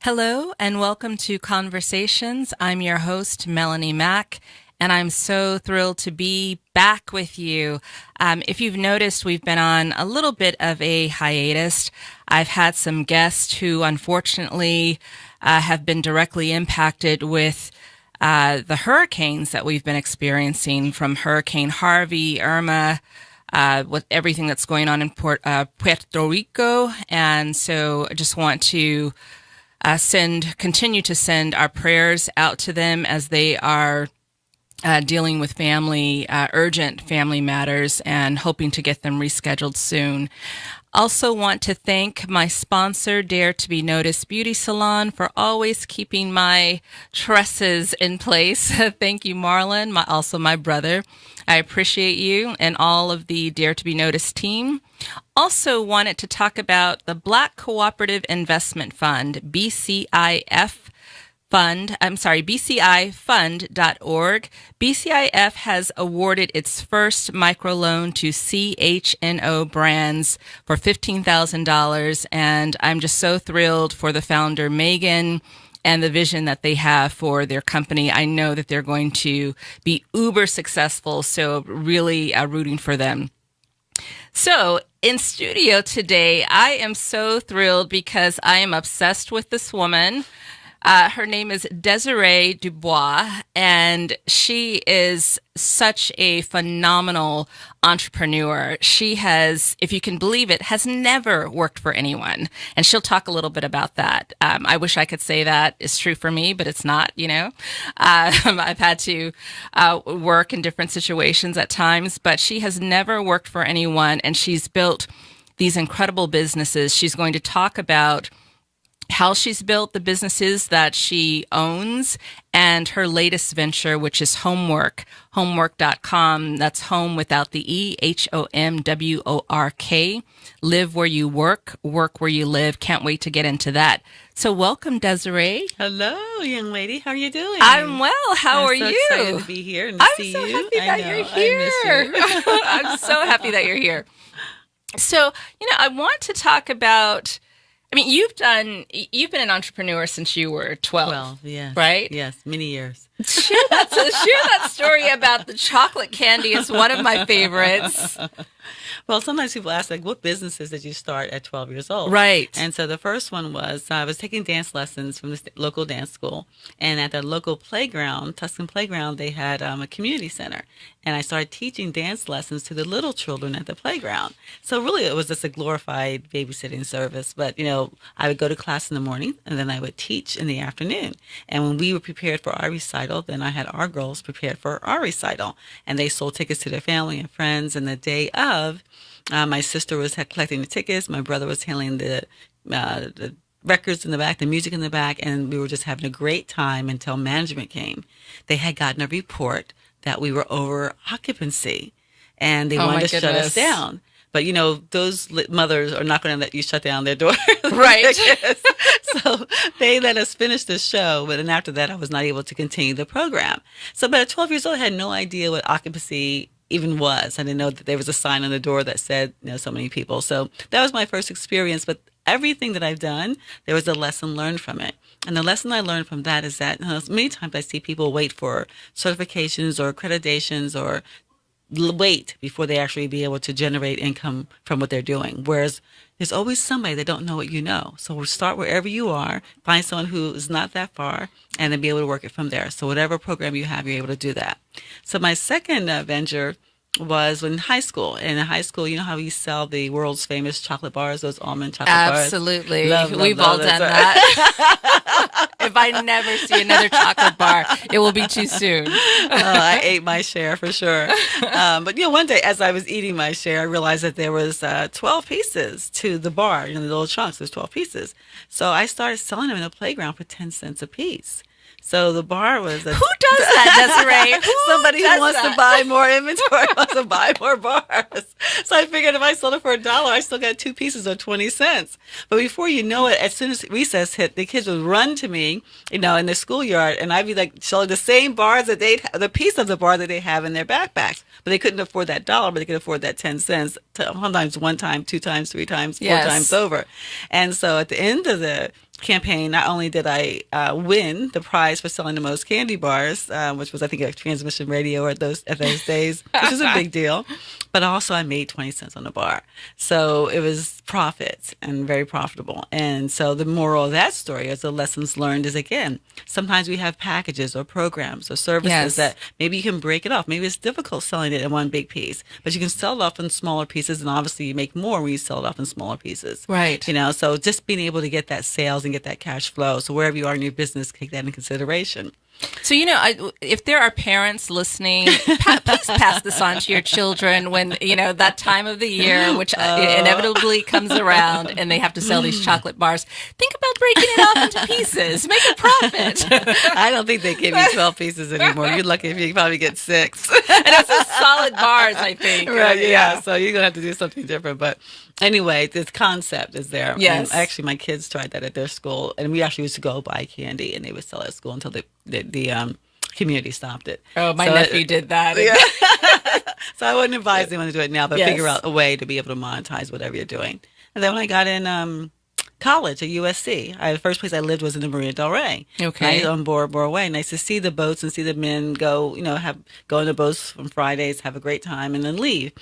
Hello and welcome to Conversations. I'm your host, Melanie Mack, and I'm so thrilled to be back with you. If you've noticed, we've been on a little bit of a hiatus. I've had some guests who unfortunately have been directly impacted with the hurricanes that we've been experiencing, from Hurricane Harvey, Irma, with everything that's going on in Puerto Rico. And so I just want to continue to send our prayers out to them as they are dealing with urgent family matters, and hoping to get them rescheduled soon. Also want to thank my sponsor, Dare to Be Noticed Beauty Salon, for always keeping my tresses in place. Thank you, Marlon, also my brother. I appreciate you and all of the Dare to Be Noticed team. Also wanted to talk about the Black Cooperative Investment Fund, BCIF Fund. BCIFund.org. BCIF has awarded its first microloan to CHNO Brands for $15,000. And I'm just so thrilled for the founder, Megan, and the vision that they have for their company. I know that they're going to be uber successful, so really rooting for them. So in studio today, I am so thrilled because I am obsessed with this woman. Her name is Desiree Dubois, and she is such a phenomenal entrepreneur. She has, if you can believe it, has never worked for anyone. And she'll talk a little bit about that. I wish I could say that is true for me, but it's not, you know. I've had to work in different situations at times, but she has never worked for anyone, and she's built these incredible businesses. She's going to talk about how she's built the businesses that she owns, and her latest venture, which is HomWork, HomWork.com. That's home without the E, HOMWORK. Live where you work, work where you live. Can't wait to get into that. So welcome, Desiree. Hello, young lady. How are you doing? I'm well. How are you? I'm so excited to be here and to see you. I'm so happy that you're here. I miss you. I'm so happy that you're here. So, I want to talk about, you've been an entrepreneur since you were 12. 12, yes. Right? Yes, many years. Share that story about the chocolate candy. It's one of my favorites. Well, sometimes people ask, what businesses did you start at 12 years old? Right. And so the first one was, I was taking dance lessons from the local dance school. And at the local playground, Tuscan Playground, they had a community center. And I started teaching dance lessons to the little children at the playground. So really, it was just a glorified babysitting service. But, I would go to class in the morning, and then I would teach in the afternoon. And when we were prepared for our recital, then I had our girls prepared for our recital. And they sold tickets to their family and friends. And the day of, my sister was collecting the tickets. My brother was handling the records in the back, the music in the back. And we were just having a great time until management came. They had gotten a report that we were over occupancy, and they wanted to shut us down. But, those mothers are not going to let you shut down their door. Right. So they let us finish the show. But then after that, I was not able to continue the program. So, but at 12 years old, I had no idea what occupancy even was. I didn't know that there was a sign on the door that said, so many people. So that was my first experience. But everything that I've done, there was a lesson learned from it. And the lesson I learned from that is that many times I see people wait for certifications or accreditations or wait before they actually be able to generate income from what they're doing. Whereas there's always somebody that don't know what you know. So we'll start wherever you are, find someone who is not that far, and then be able to work it from there. So whatever program you have, you're able to do that. So my second venture was in high school. And in high school, you know how we sell the world's famous chocolate bars, those almond chocolate bars? Absolutely. We've all done that. If I never see another chocolate bar, it will be too soon. I ate my share for sure. But, one day as I was eating my share, I realized that there was 12 pieces to the bar, the little chunks, there's 12 pieces. So I started selling them in the playground for 10 cents a piece. So the bar was Who does that, Desiree? Somebody who wants to buy more inventory, wants to buy more bars. So I figured if I sold it for $1, I still got 2 pieces or 20 cents. But before you know it, as soon as recess hit, the kids would run to me, in the schoolyard, and I'd be like showing the same bars that the piece of the bar that they have in their backpacks. But they couldn't afford that $1, but they could afford that 10 cents, sometimes 1 time, 2 times, 3 times, 4 times over. And so at the end of the campaign, not only did I win the prize for selling the most candy bars, which was, I think, a transmission radio at those days, which was a big deal, but also I made 20 cents on the bar. So it was profits and very profitable. And so the moral of that story is the lessons learned is, again, sometimes we have packages or programs or services that maybe you can break it off. Maybe it's difficult selling it in one big piece, but you can sell it off in smaller pieces, and obviously you make more when you sell it off in smaller pieces. Right. So just being able to get that sales and get that cash flow. So wherever you are in your business, take that into consideration. So, if there are parents listening, please pass this on to your children when, that time of the year, which inevitably comes around and they have to sell these chocolate bars. Think about breaking it off into pieces. Make a profit. I don't think they give you 12 pieces anymore. You're lucky if you probably get 6. And it's just solid bars, I think. Right, yeah. So you're going to have to do something different. But anyway, this concept is there. Yes. And actually, my kids tried that at their school. And we actually used to go buy candy, and they would sell it at school until the community stopped it. Oh, my nephew did that. Yeah. So I wouldn't advise anyone to do it now, but figure out a way to be able to monetize whatever you're doing. And then when I got in college at USC, the first place I lived was in the Marina Del Rey. Okay. Nice on Bora Way. Nice to see the boats and see the men go on the boats from Fridays, have a great time, and then leave.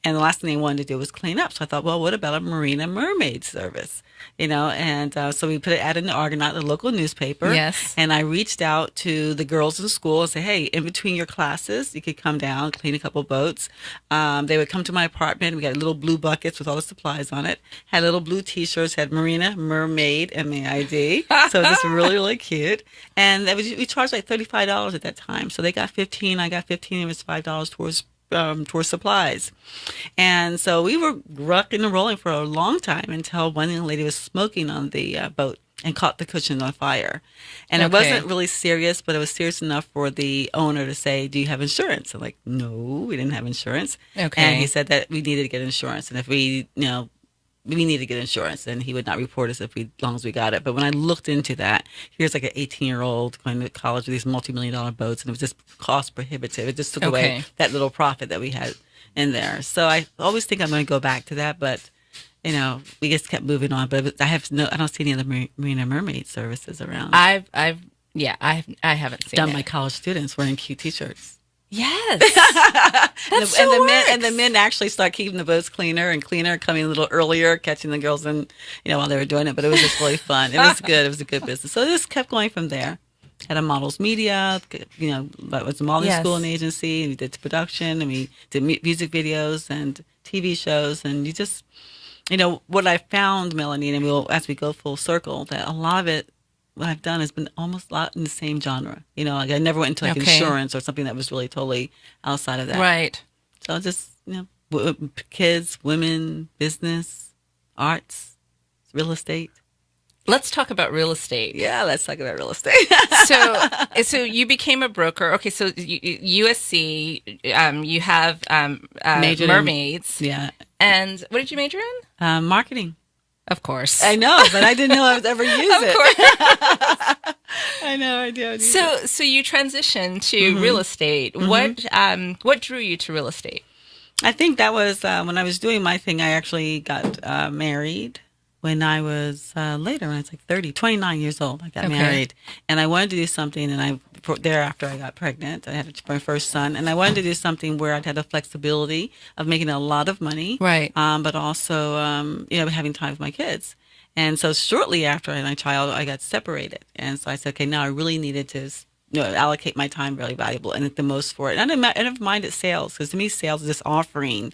And the last thing they wanted to do was clean up. So I thought, well, what about a Marina Mermaid service? So we put an ad in the Argonaut, the local newspaper. Yes. And I reached out to the girls in school and said, hey, in between your classes, you could come down, clean a couple boats. They would come to my apartment. We got little blue buckets with all the supplies on it. Had little blue T-shirts, had Marina Mermaid, M-A-I-D. So it was just really, really cute. And we charged like $35 at that time. So they got 15, I got 15. It was $5 towards supplies. And so we were rocking and rolling for a long time until one young lady was smoking on the boat and caught the cushion on fire. And it wasn't really serious, but it was serious enough for the owner to say, do you have insurance? I'm like, no, we didn't have insurance. Okay. And he said that we needed to get insurance. And if we need to get insurance, and he would not report us as long as we got it. But when I looked into that, here's like an 18-year-old going to college with these multi-million-dollar boats, and it was just cost prohibitive. It just took away that little profit that we had in there. So I always think I'm going to go back to that, but we just kept moving on. But I don't see any other Marina Mermaid services around. I haven't seen done. My college students wearing cute T-shirts. Yes. And the men actually start keeping the boats cleaner and cleaner, coming a little earlier, catching the girls in, while they were doing it. But it was just really fun. It was good. It was a good business. So it just kept going from there. Had a models media, it was a modeling school and agency, and we did production, and we did music videos and TV shows, and you just, what I found, Melanie, and as we go full circle, that a lot of it, what I've done has been almost a lot in the same genre. I never went into insurance or something that was really totally outside of that. Right. So just, kids, women, business, arts, real estate. Let's talk about real estate. Yeah, let's talk about real estate. So you became a broker. Okay, so USC, you have mermaids. Yeah. And what did you major in? Marketing. Of course. I know, but I didn't know I would ever use it. Of course. I know, I do. So you transitioned to real estate. Mm-hmm. What drew you to real estate? I think that was when I was doing my thing. I actually got married when I was later, when I was like 29 years old. I got married, and I wanted to do something, and thereafter I got pregnant. I had my first son, and I wanted to do something where I'd had the flexibility of making a lot of money, right? But also, having time with my kids. And so shortly after I had my child, I got separated, and so I said, okay, now I really needed to allocate my time really valuable and the most for it. And I never minded sales, because to me, sales is just offering.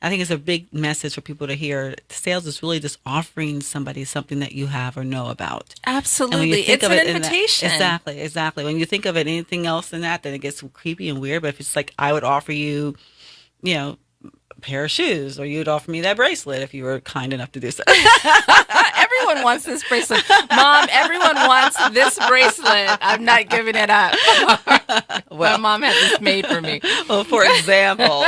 I think it's a big message for people to hear. Sales is really just offering somebody something that you have or know about. Absolutely. It's an invitation. Exactly. When you think of it, anything else than that, then it gets creepy and weird. But if it's like, I would offer you, a pair of shoes, or you'd offer me that bracelet if you were kind enough to do so. Everyone wants this bracelet. Mom, everyone wants this bracelet. I'm not giving it up. Well, my mom had this made for me. Well, for example,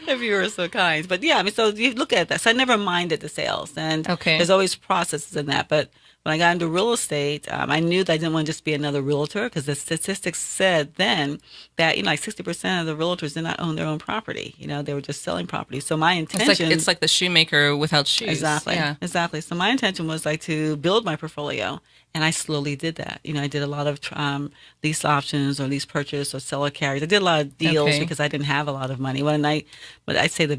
if you were so kind. But yeah, so you look at that. So I never minded the sales. And there's always processes in that. But when I got into real estate, I knew that I didn't want to just be another realtor, because the statistics said then that, like 60% of the realtors did not own their own property. They were just selling property. So my intention, It's like the shoemaker without shoes. exactly, Yeah. exactly. So my intention was like to build my portfolio, and I slowly did that. I did a lot of lease options or lease purchase or seller carries. I did a lot of deals Okay. because I didn't have a lot of money. But I'd say the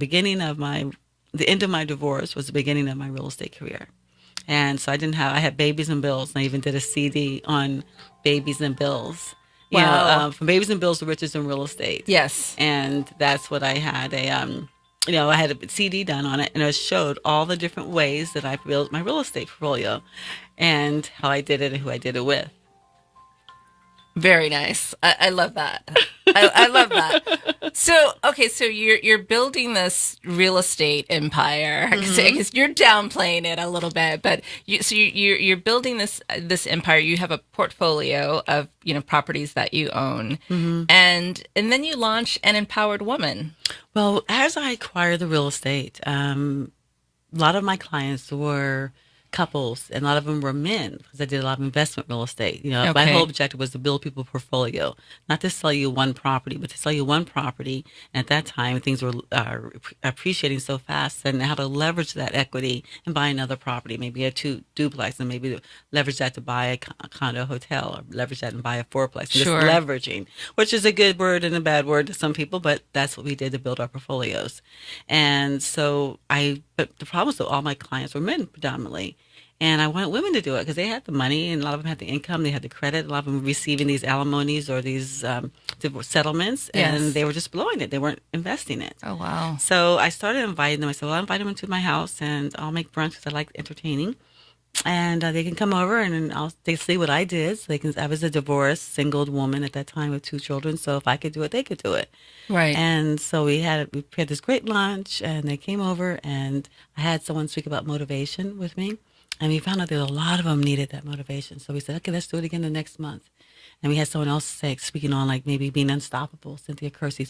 end of my divorce was the beginning of my real estate career. And so I had babies and bills, and I even did a CD on babies and bills. Wow. From babies and bills to riches in real estate. Yes. And that's what I had I had a CD done on it, and it showed all the different ways that I built my real estate portfolio and how I did it and who I did it with. Very nice. I love that. I love that. So, okay, so you're building this real estate empire, because you're downplaying it a little bit, but you're building this empire. You have a portfolio of properties that you own, and then you launch an Empowered Woman. Well, as I acquired the real estate, a lot of my clients were couples, and a lot of them were men, because I did a lot of investment real estate. My whole objective was to build people a portfolio, not to sell you one property, but to sell you one property. And at that time, things were appreciating so fast, and how to leverage that equity and buy another property, maybe a duplex, and maybe leverage that to buy a condo hotel, or leverage that and buy a fourplex. Sure. Just leveraging, which is a good word and a bad word to some people, but that's what we did to build our portfolios. And so but the problem is that all my clients were men predominantly. And I wanted women to do it because they had the money, and a lot of them had the income, they had the credit. A lot of them were receiving these alimonies or these settlements, and they were just blowing it. They weren't investing it. Oh, wow. So I started inviting them. I said, well, I'll invite them into my house, and I'll make brunch because I like entertaining. And they can come over, and they see what I did. So I was a divorced, single woman at that time with 2 children. So if I could do it, they could do it. Right. And so we had this great lunch, and they came over, and I had someone speak about motivation with me. And we found out that a lot of them needed that motivation. So we said, okay, let's do it again the next month. And we had someone else speaking on like maybe being unstoppable. Cynthia Kersey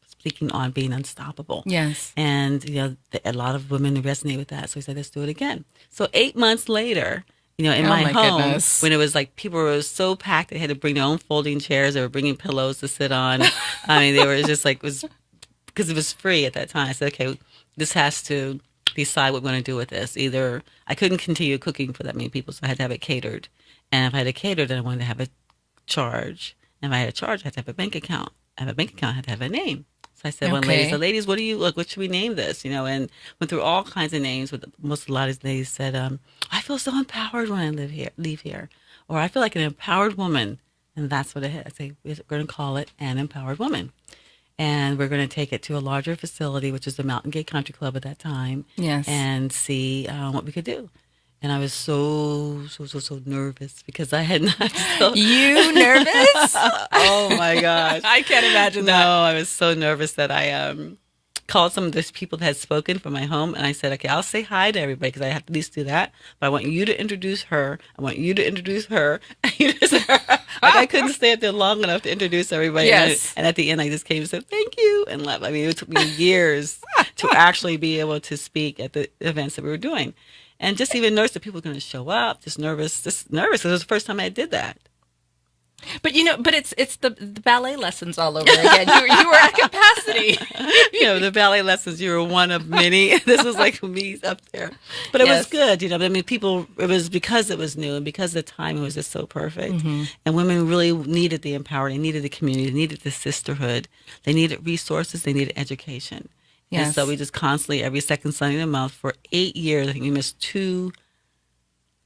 speaking on being unstoppable. Yes. And, a lot of women resonate with that. So we said, let's do it again. So 8 months later, in my home, goodness. when it was like people were so packed, they had to bring their own folding chairs. They were bringing pillows to sit on. I mean, they were just like, because it was free at that time. I said, okay, this has to decide what we're going to do with this. Either I couldn't continue cooking for that many people, so I had to have it catered. And if I had it catered, then I wanted to have a charge. And if I had a charge, I had to have a bank account. I have a bank account, I had to have a name. So I said, well, ladies, what should we name this? And went through all kinds of names. With a lot of ladies said, I feel so empowered when I leave here. Or I feel like an empowered woman. And that's what it is. I say, we're going to call it an Empowered Woman. And we're going to take it to a larger facility, which is the Mountain Gate Country Club at that time. Yes. And see what we could do. And I was so nervous because I had not. You nervous? Oh my gosh! I can't imagine that. No, I was so nervous that I called some of those people that had spoken from my home, and I said, okay, I'll say hi to everybody because I have to at least do that. But I want you to introduce her. I want you to introduce her. I couldn't stay up there long enough to introduce everybody. Yes. And at the end, I just came and said, thank you, and left. I mean, it took me years to actually be able to speak at the events that we were doing. And just even nervous that people were going to show up, just nervous because it was the first time I did that. But it's the ballet lessons all over again. You were at capacity. The ballet lessons, you were one of many. This was like me up there. But it was good, I mean, it was because it was new and because the timing was just so perfect. Mm-hmm. And women really needed the empowerment. They needed the community. They needed the sisterhood. They needed resources. They needed education. Yes. And so we just constantly, every second Sunday of the month for 8 years, I think we missed 2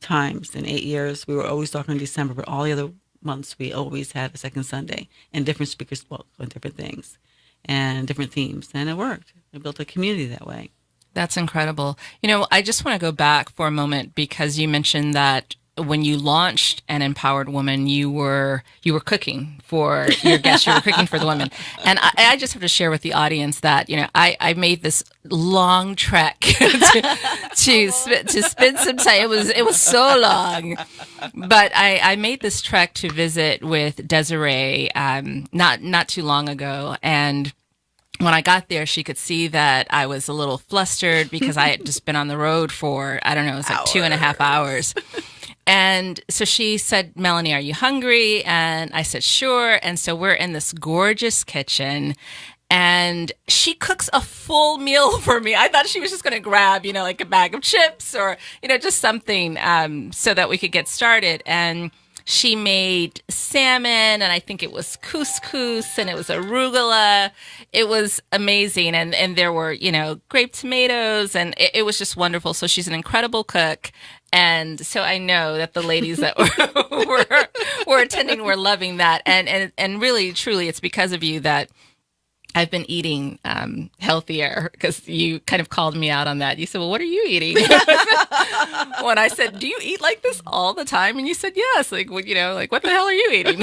times in 8 years. We were always talking in December, but all the other months we always had a second Sunday, and different speakers spoke on different things and different themes. And it worked. We built a community that way. That's incredible. I just want to go back for a moment because you mentioned that when you launched an Empowered Woman, you were cooking for your guests. You were cooking for the women, and I just have to share with the audience that I made this long trek to spend some time. It was so long, but I made this trek to visit with Desiree not too long ago, and when I got there, she could see that I was a little flustered because I had just been on the road for, I don't know, it was like 2.5 hours. And so she said, Melanie, are you hungry? And I said, sure. And so we're in this gorgeous kitchen and she cooks a full meal for me. I thought she was just going to grab, like a bag of chips or, just something, so that we could get started. And she made salmon, and I think it was couscous, and it was arugula. It was amazing. And there were, grape tomatoes, and it was just wonderful. So she's an incredible cook. And so I know that the ladies that were attending were loving that. And really, truly, it's because of you that I've been eating healthier, because you kind of called me out on that. You said, well, what are you eating? When I said, do you eat like this all the time? And you said, yes. Like, what the hell are you eating?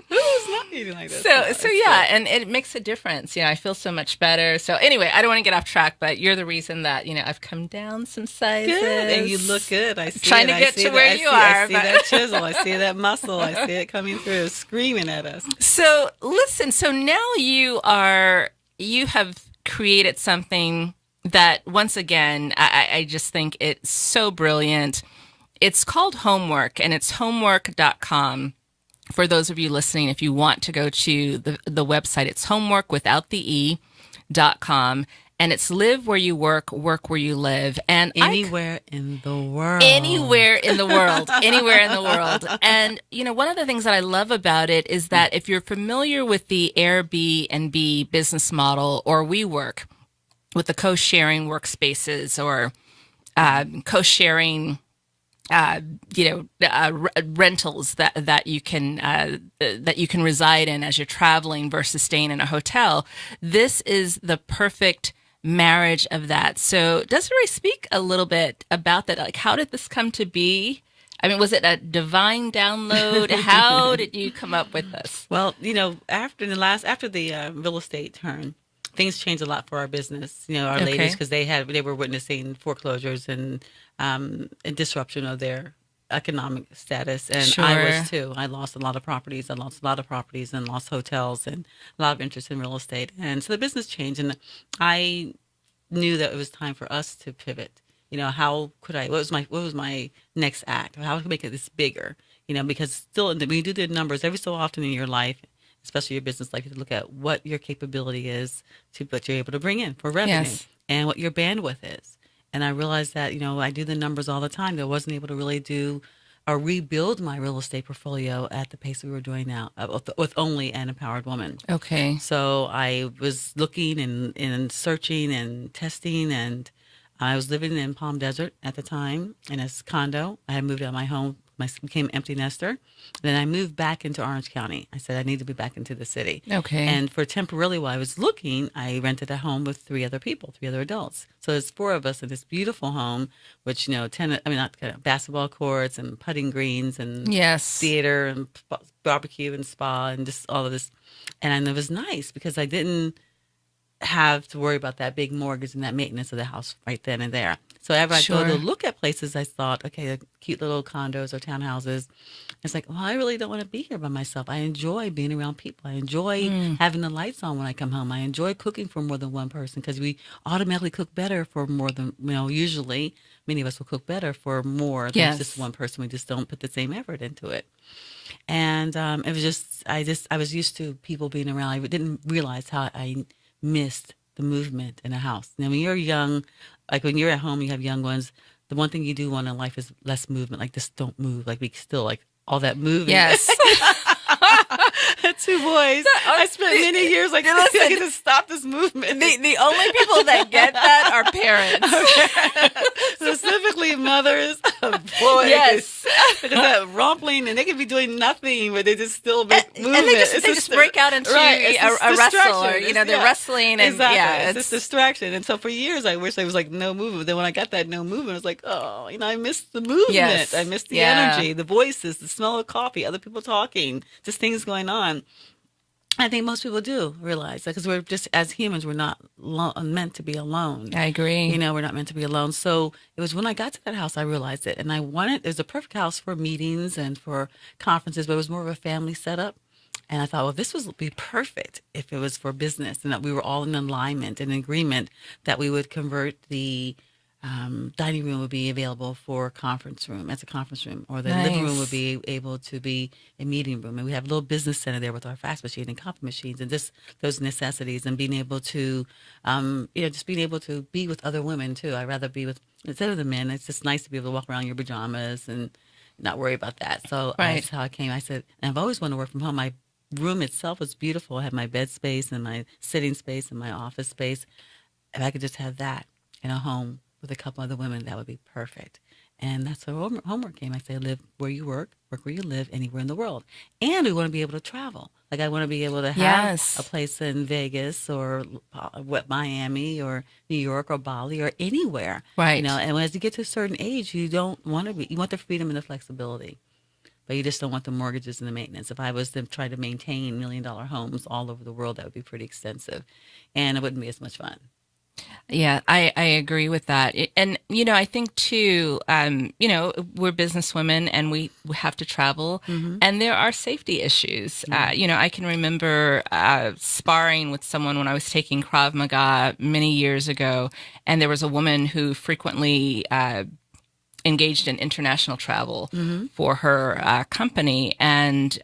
Who's not eating like this? So yeah, and it makes a difference. I feel so much better. So anyway, I don't want to get off track, but you're the reason that, I've come down some sizes. Good, and you look good. I see trying it. to get to where you are. I see that chisel. I see that muscle. I see it coming through, screaming at us. So listen, so now you have created something that, once again, I just think it's so brilliant. It's called HomWork, and it's homwork.com. For those of you listening, if you want to go to the website, it's HomWork without the E.com. And it's live where you work where you live. And anywhere in the world. Anywhere in the world. Anywhere in the world. And, one of the things that I love about it is that if you're familiar with the Airbnb business model, or WeWork, with the co-sharing workspaces, or co-sharing rentals that you can reside in as you're traveling versus staying in a hotel. This is the perfect marriage of that. So Desiree, speak a little bit about that. Like, how did this come to be? I mean, was it a divine download? How did you come up with this? Well, after the real estate turn, things changed a lot for our business. Our ladies, because they were witnessing foreclosures and disruption of their economic status, and sure. I was too. I lost a lot of properties. and lost hotels and a lot of interest in real estate, and so the business changed. And I knew that it was time for us to pivot. How could I? What was my next act? How could I make this bigger? Because still, when you do the numbers every so often in your life, especially your business life, you look at what your capability is to what you're able to bring in for revenue, yes. and what your bandwidth is. And I realized that, I do the numbers all the time. I wasn't able to really do or rebuild my real estate portfolio at the pace we were doing now with only an empowered woman. Okay. So I was looking and searching and testing, and I was living in Palm Desert at the time in a condo. I had moved out of my home. I became an empty nester. Then I moved back into Orange County. I said, I need to be back into the city. Okay. And for temporarily while I was looking, I rented a home with three other adults. So there's four of us in this beautiful home, which, basketball courts and putting greens and yes. theater and barbecue and spa and just all of this. And it was nice because I didn't have to worry about that big mortgage and that maintenance of the house right then and there. So whenever I sure. go to look at places, I thought, okay, cute little condos or townhouses. It's like, well, I really don't want to be here by myself. I enjoy being around people. I enjoy having the lights on when I come home. I enjoy cooking for more than one person because we automatically cook better for more than, usually many of us will cook better for more than yes. just one person. We just don't put the same effort into it. And it was just, I was used to people being around. I didn't realize how I missed the movement in a house. Now, when you're young, like when you're at home, you have young ones, the one thing you do want in life is less movement. Like, just don't move. Like, we still, like, all that moving. Yes. Two boys. I spent many years like, I get to stop this movement. The only people that get that are parents. Okay. Specifically mothers of boys. Yes. Because that romping, and they can be doing nothing, but they just still make movement. And they just break out into a wrestle, or, they're wrestling. And, exactly. Yeah, it's just distraction. And so for years, I wish there was like no movement. Then when I got that no movement, I was like, oh, I missed the movement. Yes. I missed the energy, the voices, the smell of coffee, other people talking, just things going on. I think most people do realize that because we're just, as humans, we're not meant to be alone. I agree. We're not meant to be alone. So it was when I got to that house, I realized it. And it was a perfect house for meetings and for conferences, but it was more of a family setup. And I thought, well, this would be perfect if it was for business and that we were all in alignment and agreement that we would convert the dining room would be available for conference room as a conference room, or the living room would Nice. be able to be a meeting room. And we have a little business center there with our fax machine and copy machines and just those necessities, and being able to, just being able to be with other women too. I'd rather be with, instead of the men. It's just nice to be able to walk around in your pajamas and not worry about that. So Right. that's how I came. I said, and I've always wanted to work from home. My room itself was beautiful. I had my bed space and my sitting space and my office space. If I could just have that in a home with a couple other women, that would be perfect. And that's where homework came. I say, live where you work where you live, anywhere in the world. And we want to be able to travel. Like, I want to be able to have a Yes. place in Vegas or Miami or New York or Bali or anywhere. Right. And as you get to a certain age, you don't want to be, you want the freedom and the flexibility, but you just don't want the mortgages and the maintenance. If I was to try to maintain $1 million homes all over the world, that would be pretty extensive, and it wouldn't be as much fun. Yeah, I agree with that. And, I think too, we're businesswomen and we have to travel, and there are safety issues. I can remember sparring with someone when I was taking Krav Maga many years ago, and there was a woman who frequently engaged in international travel for her company. And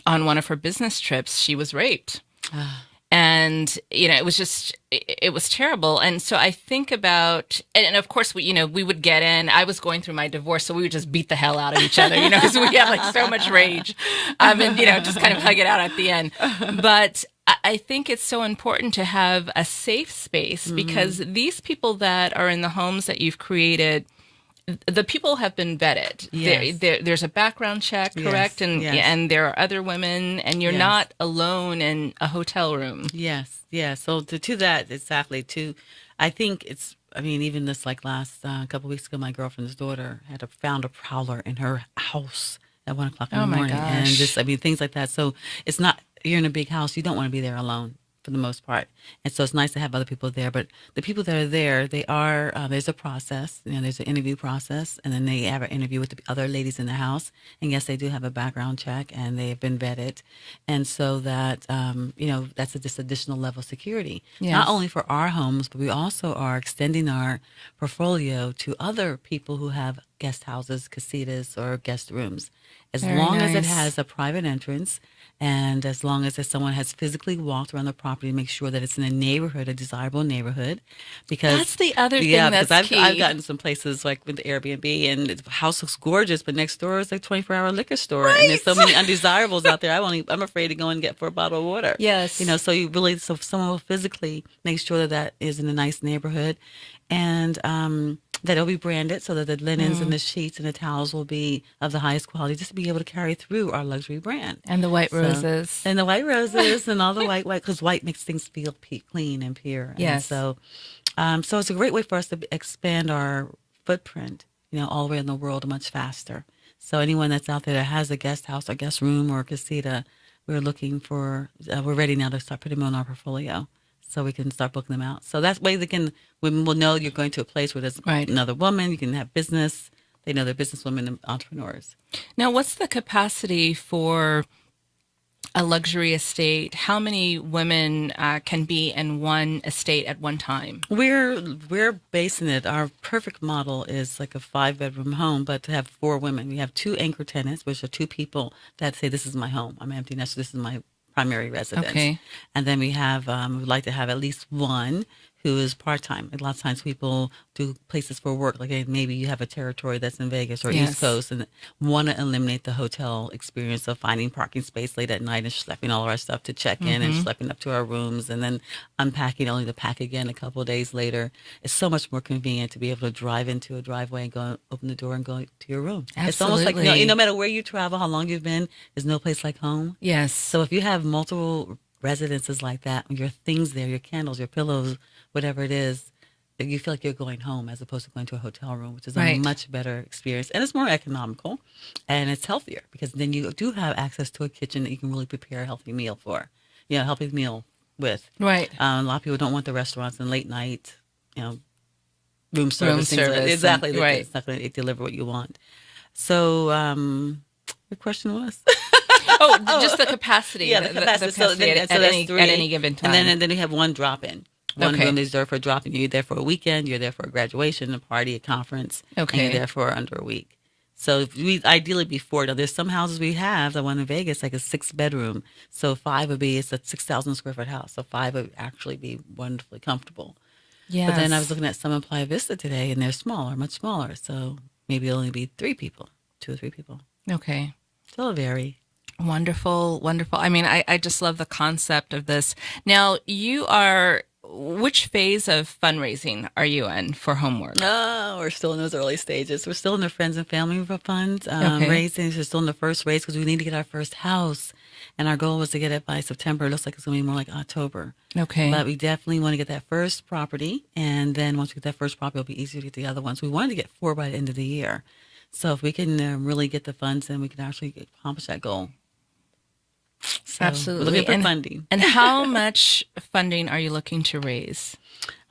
on one of her business trips, she was raped. And, it was terrible. And so I think about, and of course, we would get in. I was going through my divorce, so we would just beat the hell out of each other, because we had like so much rage. And, just kind of hug it out at the end. But I think it's so important to have a safe space, because these people that are in the homes that you've created, the people have been vetted. Yes. There's a background check, correct? Yes, And yes. and there are other women, and you're Yes. not alone in a hotel room. Yes, yeah. So to that, exactly. I think even this like last couple weeks ago, my girlfriend's daughter found a prowler in her house at 1 o'clock in Oh the my morning, and gosh. just things like that. So it's not, you're in a big house, you don't want to be there alone for the most part, and so it's nice to have other people there. But the people that are there, they are there's a process. There's an interview process, and then they have an interview with the other ladies in the house. And yes, they do have a background check, and they have been vetted, and so that that's just additional level of security, Yes. not only for our homes, but we also are extending our portfolio to other people who have guest houses, casitas, or guest rooms, as Very long as it nice. has a private entrance. And as long as someone has physically walked around the property, make sure that it's in a neighborhood, a desirable neighborhood, because That's the other thing because that's I've key. gotten some places like with the Airbnb, and the house looks gorgeous, but next door is like 24-hour liquor store, and there's so many undesirables out there. I'm afraid to go and get for a bottle of water. Yes. So if someone will physically make sure that that is in a nice neighborhood, and that it'll be branded so that the linens and the sheets and the towels will be of the highest quality, just to be able to carry through our luxury brand. And the white So- roses. And the white roses and all the white, because white makes things feel clean and pure. And Yes. so it's a great way for us to expand our footprint, all the way in the world much faster. So anyone that's out there that has a guest house or guest room or casita, we're ready now to start putting them on our portfolio, so we can start booking them out. So that way women will know you're going to a place where there's Right. another woman, you can have business. They know they're businesswomen and entrepreneurs. Now, what's the capacity for a luxury estate? How many women can be in one estate at one time? We're basing it. Our perfect model is like a 5-bedroom home, but to have 4 women. We have 2 anchor tenants, which are 2 people that say, "This is my home. I'm empty nester. This is my primary residence." Okay. And then we have we'd like to have at least one who is part-time. A lot of times people do places for work, like maybe you have a territory that's in Vegas or Yes. East Coast, and want to eliminate the hotel experience of finding parking space late at night and schlepping all of our stuff to check in and schlepping up to our rooms and then unpacking only to pack again a couple of days later. It's so much more convenient to be able to drive into a driveway and go open the door and go to your room. It's almost like, Absolutely. no matter where you travel, how long you've been, there's no place like home. Yes. So if you have multiple residences like that, your things there, your candles, your pillows, whatever it is, that you feel like you're going home as opposed to going to a hotel room, which is a Right. much better experience. And it's more economical, and it's healthier, because then you do have access to a kitchen that you can really prepare a healthy meal for, a healthy meal with. Right. A lot of people don't want the restaurants and late night, room service. Things like that. service, Exactly. and- right. It's not going to deliver what you want. So the question was? Just the capacity. Yeah, the capacity. So capacity then- at so that's any 3. at any given time. And then we have 1 drop-in. One Okay. room is there for dropping you. You're there for a weekend. You're there for a graduation, a party, a conference. Okay. And you're there for under a week. So if we ideally be four. Now there's some houses we have. The one in Vegas, like a 6-bedroom. So five would be, it's a 6,000 square foot house. So five would actually be wonderfully comfortable. Yes. But then I was looking at some in Playa Vista today, and they're smaller, much smaller. So maybe it'll only be 3 people, 2 or 3 people. Okay. So it'll vary. Wonderful, wonderful. I mean, I just love the concept of this. Now, which phase of fundraising are you in for HomWork? Oh, we're still in those early stages. We're still in the friends and family funds Okay. raising. We're still in the first raise because we need to get our first house. And our goal was to get it by September. It looks like it's going to be more like October. Okay. But we definitely want to get that first property. And then once we get that first property, it'll be easier to get the other ones. We wanted to get 4 by the end of the year. So if we can really get the funds, then we can actually accomplish that goal. So Absolutely. We're looking for funding. And how much funding are you looking to raise?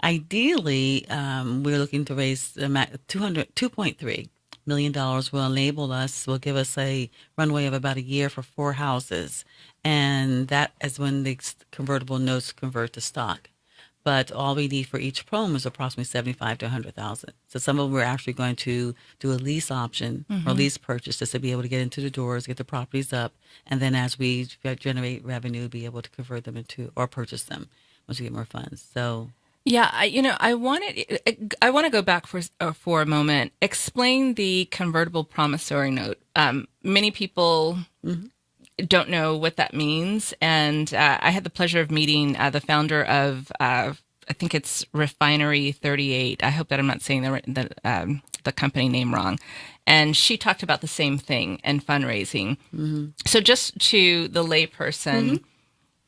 Ideally, we're looking to raise $2.3 million will give us a runway of about a year for 4 houses. And that is when the convertible notes convert to stock. But all we need for each prom is approximately 75 to 100,000. So some of them we're actually going to do a lease option or lease purchase just to be able to get into the doors, get the properties up, and then as we generate revenue, be able to convert them into or purchase them once we get more funds. So Yeah, I want to go back for a moment. Explain the convertible promissory note. Many people don't know what that means, and I had the pleasure of meeting the founder of I think it's Refinery 38. I hope that I'm not saying the company name wrong. And she talked about the same thing in fundraising. So just to the layperson.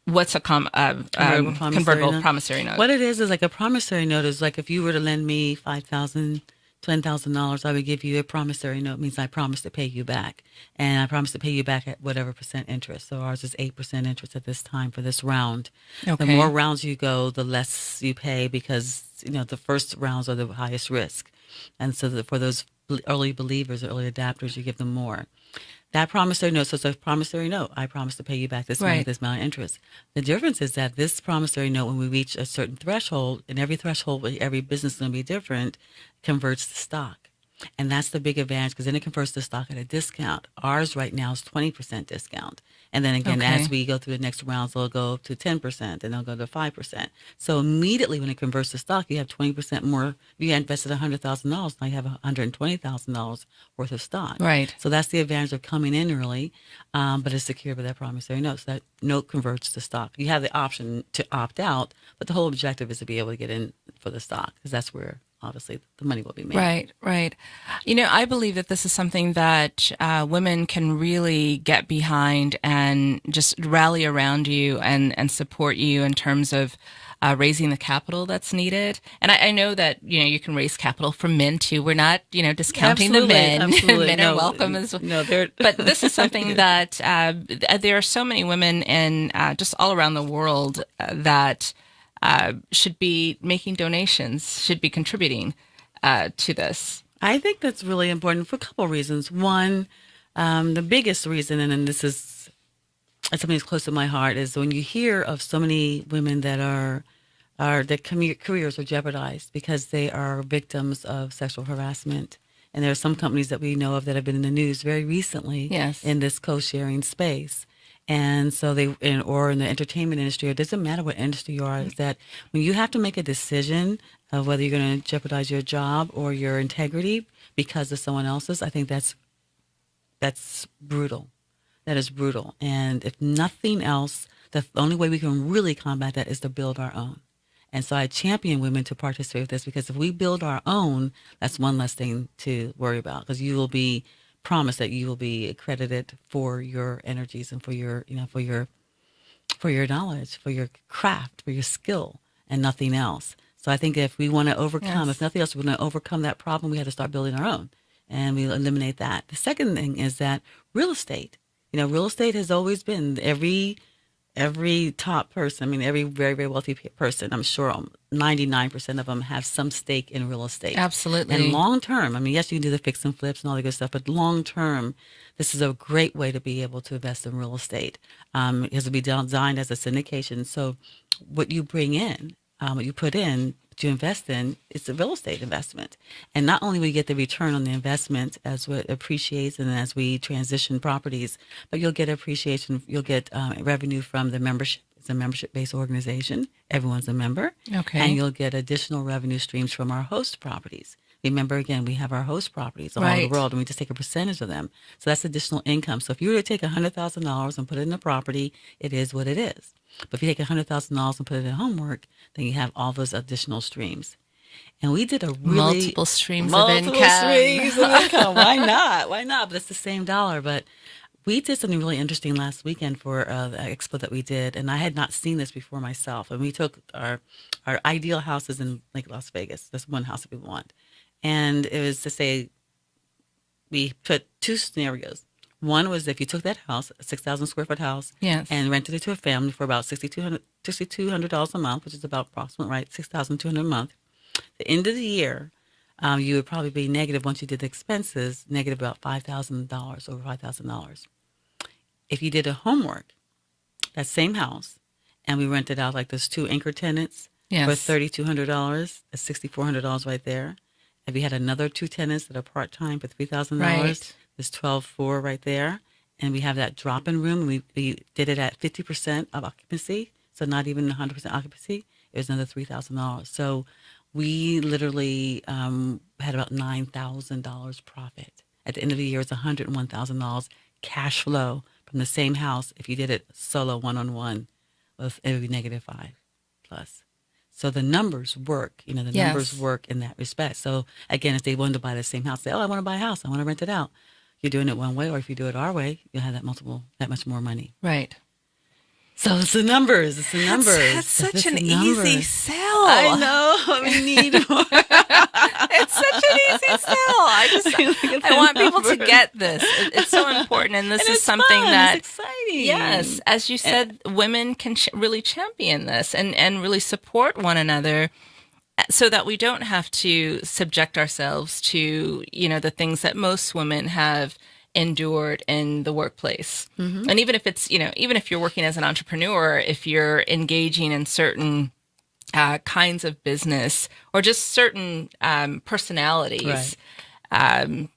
What's a convertible promissory note? What it is like a promissory note is like if you were to lend me $5,000, $10,000, I would give you a promissory note. It means I promise to pay you back. And I promise to pay you back at whatever percent interest. So ours is 8% interest at this time for this round. Okay. The more rounds you go, the less you pay because, the first rounds are the highest risk. And so for those early believers, early adapters, you give them more. That promissory note, so it's a promissory note. I promise to pay you back this money, this amount of interest. The difference is that this promissory note, when we reach a certain threshold, and every threshold, every business is going to be different, converts to stock. And that's the big advantage because then it converts to stock at a discount. Ours right now is 20% discount. And then again, as we go through the next rounds, it'll go to 10% and they'll go to 5%. So immediately when it converts to stock, you have 20% more. If you invested $100,000, now you have $120,000 worth of stock. Right. So that's the advantage of coming in early, but it's secured by that promissory note. So that note converts to stock. You have the option to opt out, but the whole objective is to be able to get in for the stock because that's where obviously the money will be made. Right, right. I believe that this is something that women can really get behind and just rally around you and support you in terms of raising the capital that's needed. And I know that, you can raise capital from men too. We're not, discounting the men. Absolutely. Men are welcome as well. No, they're But this is something that there are so many women in just all around the world that should be making donations, should be contributing to this. I think that's really important for a couple of reasons. One, the biggest reason, and this is something that's close to my heart, is when you hear of so many women that their careers are jeopardized because they are victims of sexual harassment. And there are some companies that we know of that have been in the news very recently in this co-sharing space. And so or in the entertainment industry, it doesn't matter what industry you are, is that when you have to make a decision of whether you're going to jeopardize your job or your integrity because of someone else's, I think that's brutal. That is brutal. And if nothing else, the only way we can really combat that is to build our own. And so I champion women to participate with this because if we build our own, that's one less thing to worry about because you will be promise that you will be accredited for your energies and for your knowledge, for your craft, for your skill, and nothing else. So I think if we want to overcome, if nothing else, we're going to overcome that problem, we have to start building our own, and we eliminate that. The second thing is that real estate. Real estate has always been every top person, every very, very wealthy person, I'm sure 99% of them have some stake in real estate. Absolutely. And long term, yes, you can do the fix and flips and all the good stuff, but long term, this is a great way to be able to invest in real estate. It has to be designed as a syndication. So what you bring in what you put in, what you invest in, it's a real estate investment. And not only will you get the return on the investment as it appreciates and as we transition properties, but you'll get appreciation, you'll get revenue from the membership. It's a membership-based organization. Everyone's a member. Okay. And you'll get additional revenue streams from our host properties. Remember, again, we have our host properties all over the world, and we just take a percentage of them. So that's additional income. So if you were to take $100,000 and put it in a property, it is what it is. But if you take $100,000 and put it in HomWork, then you have all those additional streams. And we did a really multiple streams of income. Why not? Why not? But it's the same dollar. But we did something really interesting last weekend for the expo that we did, and I had not seen this before myself. And we took our ideal houses in like Las Vegas. That's one house that we want. And it was to say, we put two scenarios. One was if you took that house, a 6,000 square foot house, yes, and rented it to a family for about $6,200 a month, which is about approximately, right, $6,200 a month. The end of the year, you would probably be negative once you did the expenses, negative about $5,000, over $5,000. If you did a HomWork, that same house, and we rented out like those two anchor tenants for $3,200, that's $6,400 right there. If you had another two tenants that are part-time for $3,000, right, there's $12,400 right there. And we have that drop-in room. We did it at 50% of occupancy, so not even 100% occupancy. It was another $3,000. So we literally had about $9,000 profit. At the end of the year, it's $101,000 cash flow from the same house. If you did it solo one-on-one, it would be -5 plus. So the numbers work, the numbers work in that respect. So again, if they wanted to buy the same house, say, oh, I want to buy a house, I want to rent it out. You're doing it one way, or if you do it our way, you'll have that much more money. Right. So it's the numbers. It's the numbers. That's such an easy sell. I know. We need more. It's such an easy sell. I want people to get this. It's so important, and this is something fun. that it's exciting. Yes, as you said, women can really champion this and really support one another, so that we don't have to subject ourselves to the things that most women have endured in the workplace. Mm-hmm. And even if it's, even if you're working as an entrepreneur, if you're engaging in certain kinds of business or just certain personalities, right.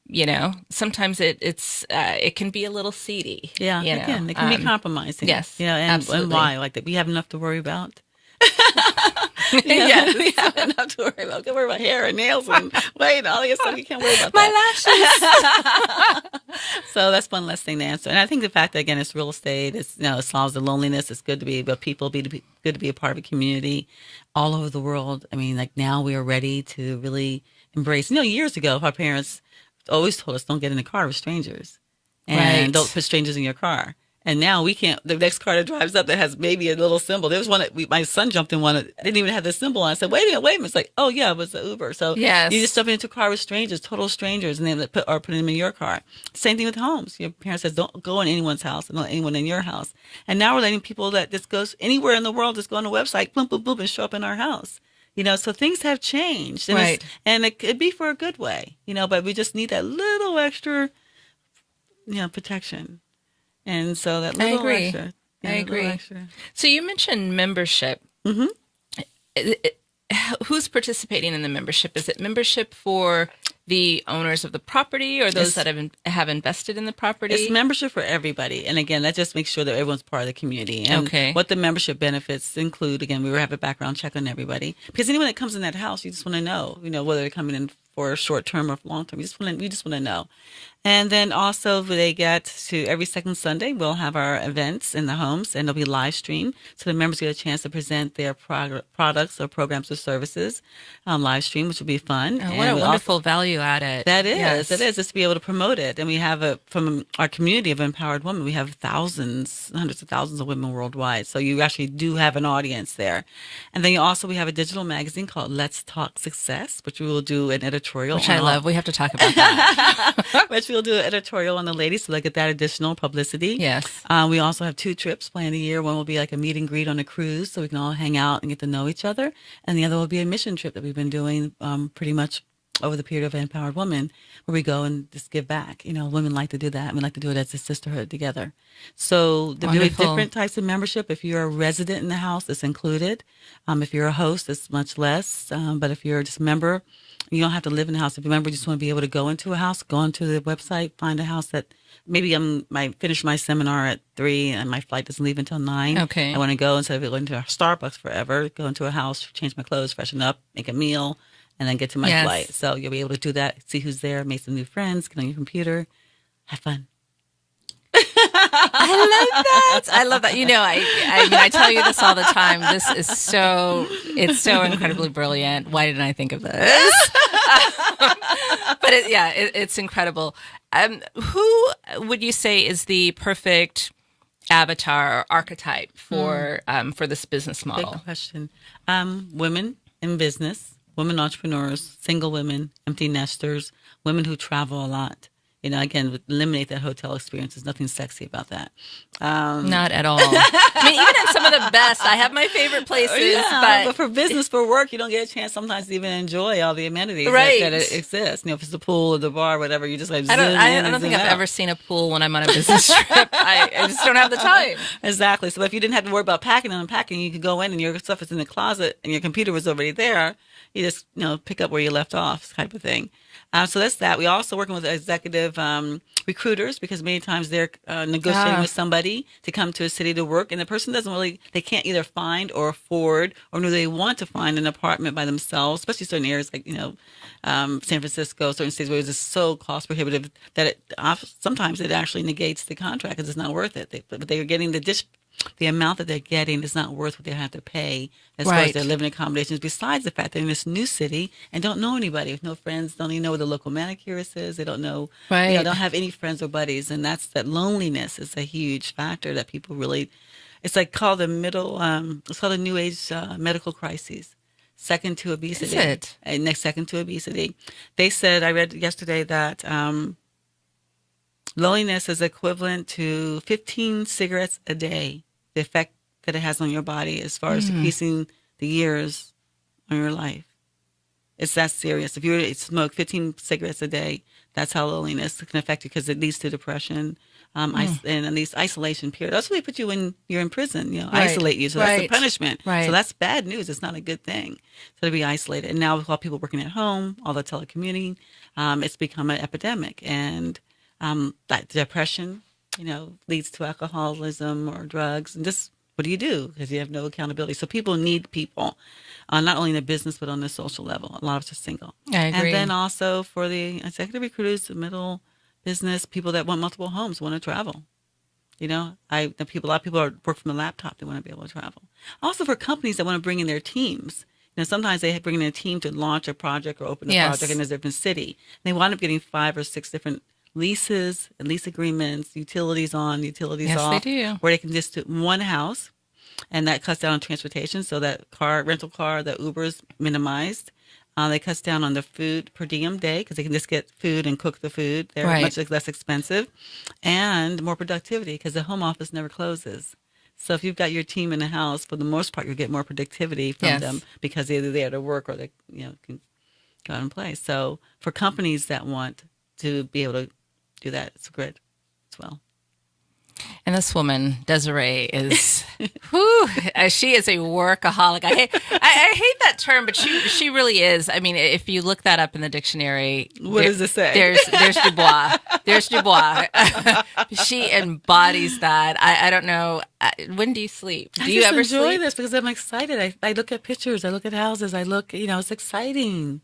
Sometimes it can be a little seedy. Yeah, it can be compromising. Yes, and why? Like that, we have enough to worry about. Yes. We have enough to worry about. Can worry about hair and nails and weight, all that stuff. You can't worry about my that. lashes. So that's one less thing to answer. And I think the fact that again it's real estate, it solves the loneliness. It's good to be about people, good to be a part of a community all over the world. I mean, like now we are ready to really embrace. Years ago, our parents always told us don't get in a car with strangers, and don't put strangers in your car. And now we can't. The next car that drives up that has maybe a little symbol. There was one that my son jumped in one that didn't even have the symbol on. I said, wait a minute. It's like, oh yeah, it was the Uber. So yes. You just jump into a car with strangers, total strangers, and they put them in your car. Same thing with homes. Your parents says don't go in anyone's house and don't let anyone in your house. And now we're letting people that just goes anywhere in the world, just go on a website, boom, boom, boom, and show up in our house. So things have changed, and right. And it could be for a good way, but we just need that little extra, protection. And so that little extra. I agree. So you mentioned membership. Mm-hmm. Who's participating in the membership? Is it membership for the owners of the property or those that have invested in the property? It's membership for everybody. And again, that just makes sure that everyone's part of the community. And what the membership benefits include, again, we will have a background check on everybody. Because anyone that comes in that house, you just want to know, whether they're coming in for short term or long term. We just want to know. And then also they get to every second Sunday, we'll have our events in the homes and they'll be live streamed. So the members get a chance to present their products or programs or services live stream, which will be fun. Oh, what a wonderful value added. That is. Yes. That is, just to be able to promote it. And we have from our community of empowered women, we have hundreds of thousands of women worldwide. So you actually do have an audience there. And then we have a digital magazine called Let's Talk Success, which we will do an editorial. Which I love. We have to talk about that. Which we'll do an editorial on the ladies so they get that additional publicity. Yes. We also have 2 trips planned a year. One will be like a meet and greet on a cruise so we can all hang out and get to know each other. And the other will be a mission trip that we've been doing pretty much over the period of Empowered Woman, where we go and just give back. Women like to do that. We like to do it as a sisterhood together. So there are different types of membership. If you're a resident in the house, it's included. If you're a host, it's much less. But if you're just a member, you don't have to live in the house. If you're a member, you just want to be able to go into a house, go onto the website, find a house that maybe I finish my seminar at 3 and my flight doesn't leave until 9. Okay. I want to go, instead of going to Starbucks forever, go into a house, change my clothes, freshen up, make a meal, and then get to my flight. So you'll be able to do that, see who's there, make some new friends, get on your computer, have fun. I love that. I tell you this all the time. It's so incredibly brilliant. Why didn't I think of this? But it's incredible. Who would you say is the perfect avatar or archetype for this business model? Good question. Women in business, women entrepreneurs, single women, empty nesters, women who travel a lot. Again, eliminate that hotel experience. There's nothing sexy about that. Not at all. I mean, even in some of the best, I have my favorite places. But for business, for work, you don't get a chance sometimes to even enjoy all the amenities that exist. If it's the pool or the bar, or whatever, you just like I don't think I've ever seen a pool when I'm on a business trip. I just don't have the time. Exactly. So if you didn't have to worry about packing and unpacking, you could go in and your stuff is in the closet and your computer was already there. You just pick up where you left off, type of thing. So that's that. We also working with executive recruiters, because many times they're negotiating with somebody to come to a city to work, and the person they can't either find or afford, or do they want to find an apartment by themselves, especially certain areas like San Francisco, certain cities where it's just so cost prohibitive that sometimes it actually negates the contract because it's not worth it. But they are getting the amount that they're getting is not worth what they have to pay as far as their living accommodations, besides the fact they're in this new city and don't know anybody, with no friends, don't even know where the local manicurist is. They don't know, don't have any friends or buddies. And that loneliness is a huge factor that people really, it's like called it's called a new age medical crisis. Second to obesity. Is it? Next second to obesity. They said, I read yesterday that loneliness is equivalent to 15 cigarettes a day, the effect that it has on your body as far as decreasing the years on your life. It's that serious. If you smoke 15 cigarettes a day, that's how loneliness can affect you, because it leads to depression and these isolation periods. That's why they put you you're in prison, isolate you. So that's the punishment. Right. So that's bad news. It's not a good thing. So to be isolated. And now with all people working at home, all the telecommuting, it's become an epidemic. And like depression, leads to alcoholism or drugs. And just, what do you do? Because you have no accountability. So people need people, not only in the business, but on the social level. A lot of us are single. I agree. And then also for the executive recruiters, the middle business, people that want multiple homes, want to travel. A lot of people work from the laptop. They want to be able to travel. Also for companies that want to bring in their teams. Sometimes they bring in a team to launch a project or open a project in a different city. And they wind up getting 5 or 6 different leases and lease agreements, utilities on, utilities off. Yes, they do. Where they can just do one house, and that cuts down on transportation. So that rental car, the Uber is minimized. They cuts down on the food per diem day, because they can just get food and cook the food. They're much less expensive, and more productivity, because the home office never closes. So if you've got your team in the house, for the most part, you'll get more productivity from them, because they're either there to work or they can go out and play. So for companies that want to be able to do that, it's good as well. And this woman, Desiree, is she is a workaholic. I hate that term, but she really is. I mean, if you look that up in the dictionary, what does it say? There's Dubois. There's Dubois. She embodies that. I don't know. When do you sleep? Do you ever enjoy sleep? this because I'm excited. I look at pictures. I look at houses. I look. It's exciting.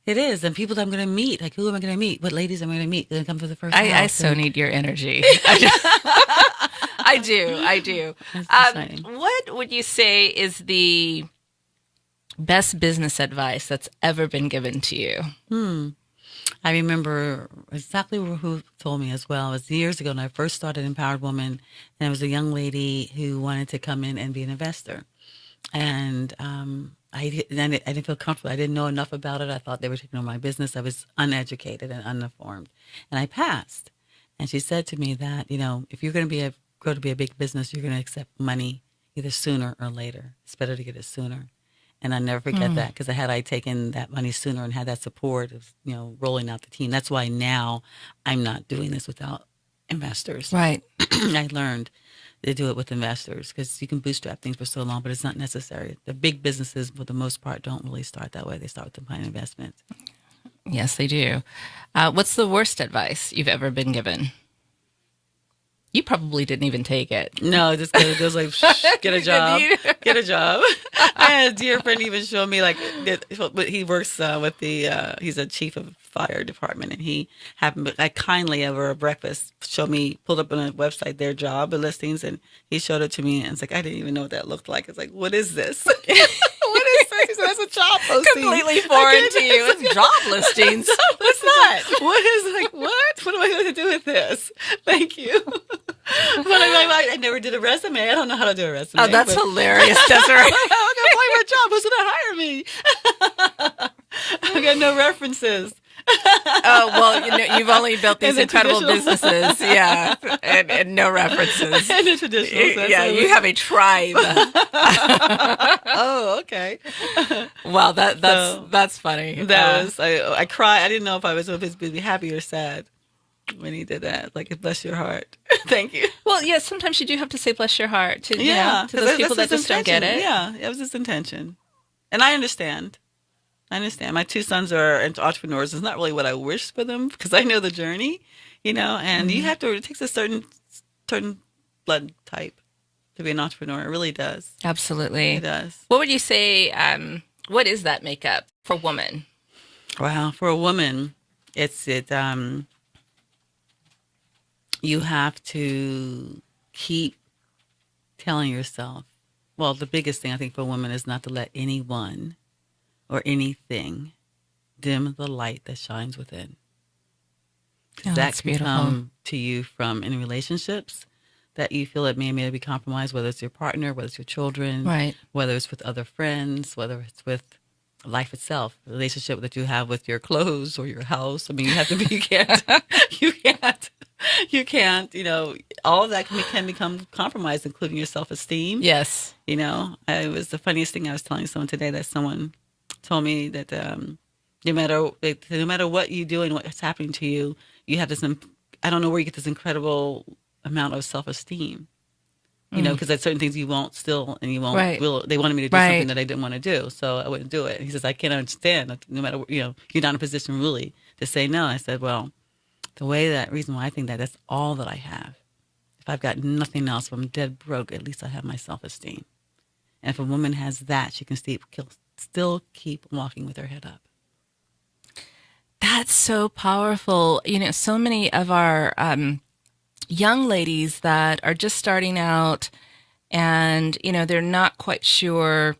It is. And people that I'm going to meet, like, who am I going to meet? What ladies am I going to meet? They're going to come for the first time. I so need your energy. I do. What would you say is the best business advice that's ever been given to you? I remember exactly who told me as well. It was years ago when I first started Empowered Woman, and it was a young lady who wanted to come in and be an investor. And I didn't feel comfortable. I didn't know enough about it. I thought they were taking over my business. I was uneducated and uninformed. And I passed. And she said to me that, if you're going to grow to be a big business, you're going to accept money either sooner or later. It's better to get it sooner. And I never forget that, because had I taken that money sooner and had that support of, rolling out the team. That's why now I'm not doing this without investors. Right. I learned to do it with investors, because you can bootstrap things for so long, but it's not necessary. The big businesses, for the most part, don't really start that way. They start with the kind of investment. Yes, they do. What's the worst advice you've ever been given? You probably didn't even take it. No, just it was like, get a job, get a job. I had a dear friend even show me, like, he works with he's a chief of fire department, and he happened, like, kindly over a breakfast, pulled up on a website their job listings, and he showed it to me, and it's like, I didn't even know what that looked like. It's like, what is this? What is this? That's a job posting. Completely foreign to you. It's job listings. What's that? What am I going to do with this? Thank you. But I never did a resume. I don't know how to do a resume. Oh, that's hilarious, Desiree. I'm going to apply for a job. Who's going to hire me? I've got no references. Oh, well, you've only built these incredible businesses. Yeah. And no references. And the traditional. Yeah, you have a tribe. Oh, okay. Wow, that's funny. That was, I cried. I didn't know if I was going to be happy or sad when he did that. Like, bless your heart. Thank you. Well, yeah, sometimes you do have to say bless your heart to, to those people that just don't get it. Yeah, it was his intention. And I understand. My 2 sons are entrepreneurs. It's not really what I wish for them, because I know the journey, and you have to, it takes a certain blood type to be an entrepreneur. It really does. Absolutely. It does. What would you say, what is that makeup for a woman? Wow. For a woman, you have to keep telling yourself, well, the biggest thing I think for a woman is not to let anyone or anything dim the light that shines within. Oh, that can beautiful. come to you from any relationships that you feel it may be compromised, whether it's your partner, whether it's your children, right, whether it's with other friends, whether it's with life itself, the relationship that you have with your clothes or your house. I mean, you have to be, you can't, all of that can become compromised, including your self-esteem. Yes. It was the funniest thing. I was telling someone today that someone told me that no matter what you do and what's happening to you, you have this, I don't know where you get this incredible amount of self-esteem, because there's certain things you won't still, and you won't, they wanted me to do something that I didn't want to do. So I wouldn't do it. And he says, I can't understand, no matter, you're not in a position really to say no. I said, well, reason why I think that's all that I have. If I've got nothing else, if I'm dead broke, at least I have my self-esteem. And if a woman has that, she can still keep walking with her head up. That's so powerful. So many of our young ladies that are just starting out, and they're not quite sure